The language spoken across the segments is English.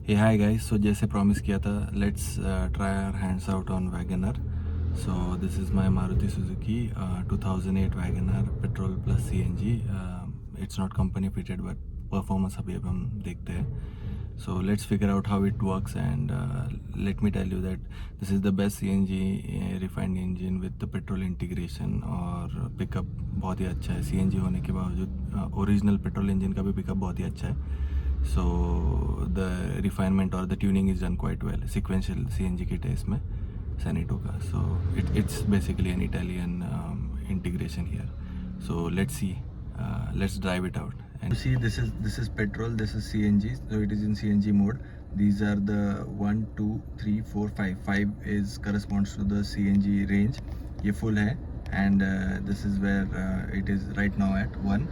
Hey hi guys, so जैसे promise किया था, let's try our hands out on WagonR. So this is my Maruti Suzuki 2008 WagonR petrol plus CNG. It's not company fitted but performance अभी हम देखते हैं. So let's figure out how it works and let me tell you that this is the best CNG refined engine with the petrol integration और pickup बहुत ही अच्छा है. CNG होने के बावजूद original petrol engine का भी pickup बहुत ही अच्छा है. So the refinement or the tuning is done quite well. Sequential CNG kit है इसमें Sanito का. So it's basically an Italian integration here. So let's see. Let's drive it out. And you see, this is petrol, this is CNG. So it is in CNG mode. These are the 1, 2, 3, 4, 5. 5 is corresponds to the CNG range. ये full है and this is where it is right now at 1.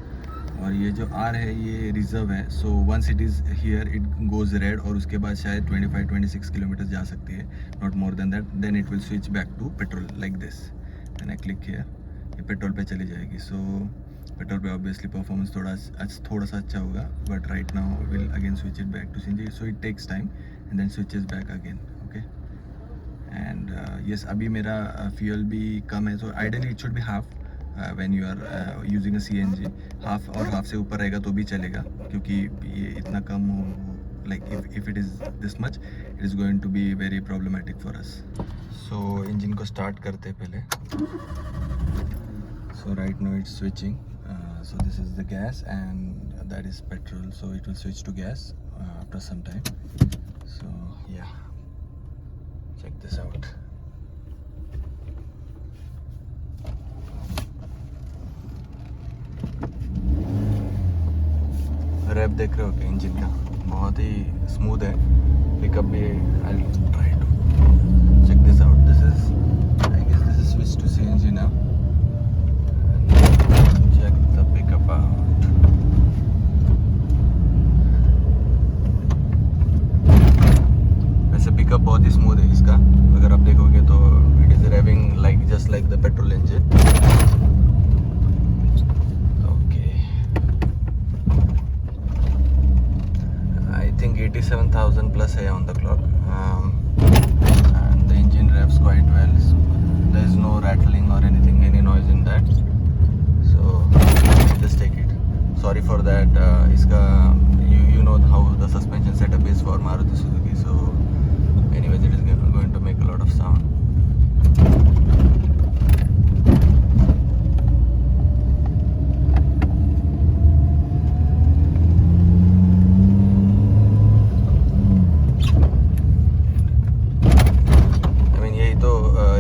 और ये जो R है ये reserve है. So once it is here it goes red और उसके बाद शायद 25-26 किलोमीटर जा सकती है, not more than that. Then it will switch back to petrol like this. Then I click here, ये पेट्रोल पे चली जाएगी. सो पेट्रोल पे ऑब्वियसली परफॉर्मेंस थोड़ा सा अच्छा होगा, but right now will again switch it back to CNG. So it takes time and then switches back again. Okay and yes, अभी मेरा फ्यूल भी कम है. So ideally it should be half when you are using a CNG. Half और half से ऊपर रहेगा तो भी चलेगा, क्योंकि ये इतना कम हो, like if it is this much it is going to be very problematic for us. So engine को स्टार्ट करते पहले. So right now it's switching. So this is the gas and that is petrol, so it will switch to gas after some time. So yeah, check this out. Wrap देख रहे हो कि engine का बहुत ही smooth है. Pickup भी I try to check this out. This is I guess this is switch to CNG now. Check the pickup out. वैसे पिकअप बहुत ही स्मूथ है इसका. अगर आप देखोगे तो it is revving like just like the petrol engine. I think 87,000 plus है on the clock, and the engine revs quite well. So there is no rattling or anything, any noise in that. So just take it. Sorry for that. इसका you know how the suspension setup is for Maruti Suzuki. So anyways, it is going to make a lot of sound.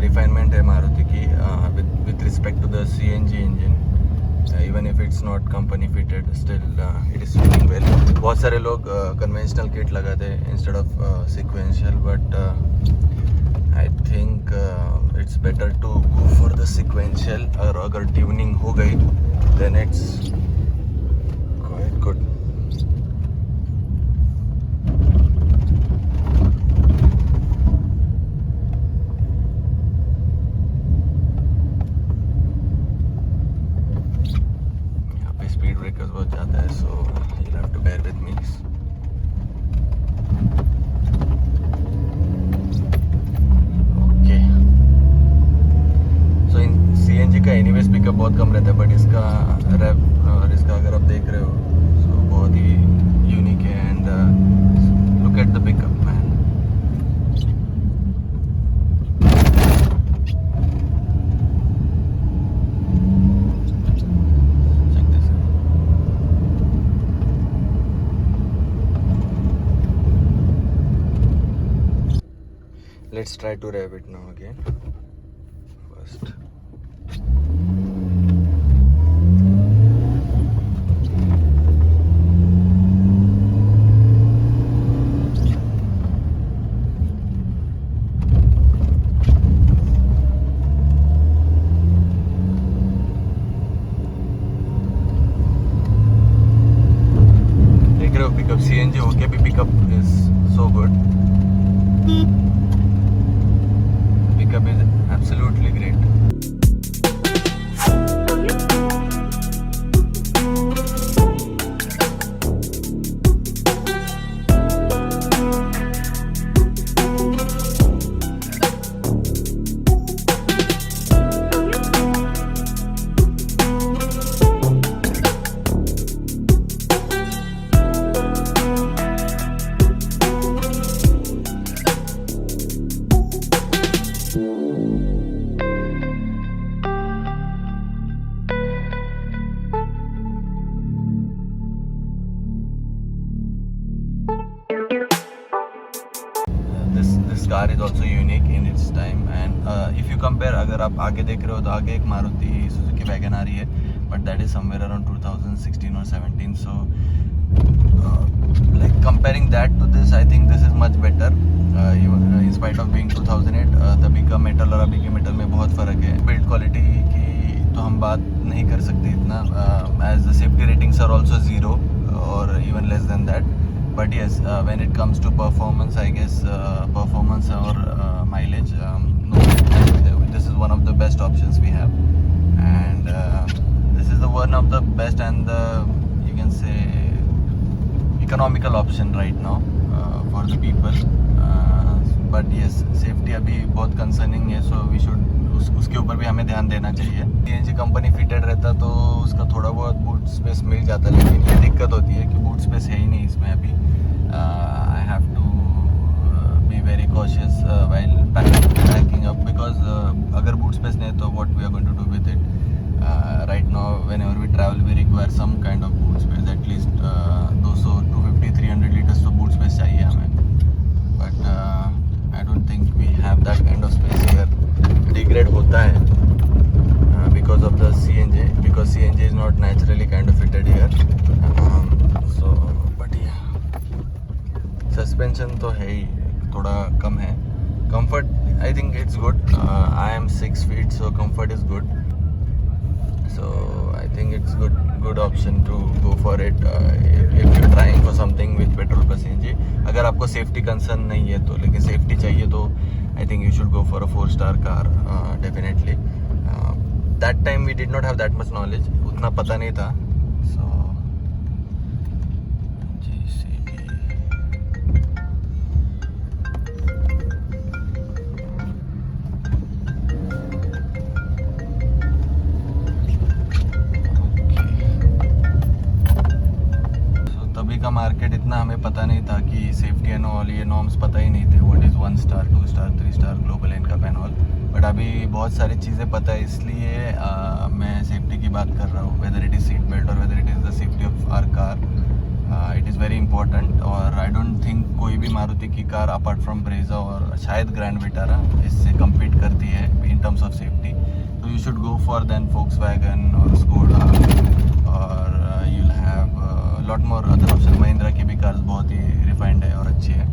Refinement है मारुति की with respect to the CNG engine. Even if it's not company fitted, still it is fitting well. बहुत सारे लोग conventional kit लगाते हैं instead of sequential, but I think it's better to go for the sequential. और अगर tuning हो गई then it's quite good. Breakers बहुत ज़्यादा है, so you'll have to bear with me. Okay. So in CNG का anyways पिकअप बहुत कम रहता है, बट इसका रैप और इसका अगर आप देख रहे हो so बहुत ही यूनिक है. And look at the pickup, man. Let's try to rev it now again. First. देख रहे हो पिकअप CNG होके भी pickup is so good. Pickup is absolutely great. This car is also unique in its time and if you compare, अगर आप आगे देख रहे हो तो आगे एक मारुति सुजुकी वैगन आ रही है, but that is somewhere around 2016 or 17. So like comparing that to this, I think this is much better. In spite of being 2008, तभी का मेटल और अभी के मेटल में बहुत फ़र्क है. बिल्ड क्वालिटी की तो हम बात नहीं कर सकते इतना, as the safety ratings are also 0 और even less than that. But yes, when it comes to performance, I guess performance or mileage, no, this is one of the best options we have, and this is the one of the best and the, you can say, economical option right now for the people. But yes, safety अभी बहुत concerning है, so we should उसके ऊपर भी हमें ध्यान देना चाहिए. CNG कंपनी फिटेड रहता तो उसका थोड़ा बहुत बूट स्पेस मिल जाता, लेकिन ये दिक्कत होती है कि बूट स्पेस है ही नहीं इसमें अभी. I have to be very cautious while packing up, because अगर boot space नहीं है तो what we are going to do with it. Right now whenever we travel we require some kind of boot space, at least 200, 250, 300 liters तो boot space चाहिए हमें. But I don't think we have that kind of space here. Degrade होता है because of the CNG, because CNG is not naturally kind of fitted here. So but yeah, suspension तो है ही, थोड़ा कम है. Comfort I think it's good. I am 6 feet, so comfort is good. So I think it's good option to go for it if you're trying for something with petrol plus CNG. अगर आपको safety concern नहीं है तो, लेकिन safety चाहिए तो I think you should go for a 4-star car definitely. That time we did not have that much knowledge, उतना पता नहीं था. So मार्केट इतना हमें पता नहीं था कि सेफ्टी एंड ऑल, ये नॉर्म्स पता ही नहीं थे. What is 1 star, 2 star, 3 star global NCAP and all. But अभी बहुत सारी चीज़ें पता है, इसलिए मैं सेफ्टी की बात कर रहा हूँ. Whether it is seat belt और whether it is the safety of our car, it is very important. और आई डोंट थिंक कोई भी मारुति की कार अपार्ट फ्रॉम ब्रेजा और शायद ग्रैंड विटारा इससे कम्पीट करती है इन टर्म्स ऑफ सेफ्टी. तो you should go for then Volkswagen और स्कोडा, और you will have lot more other option. Mahindra की भी कार्स बहुत ही रिफाइंड है और अच्छी है.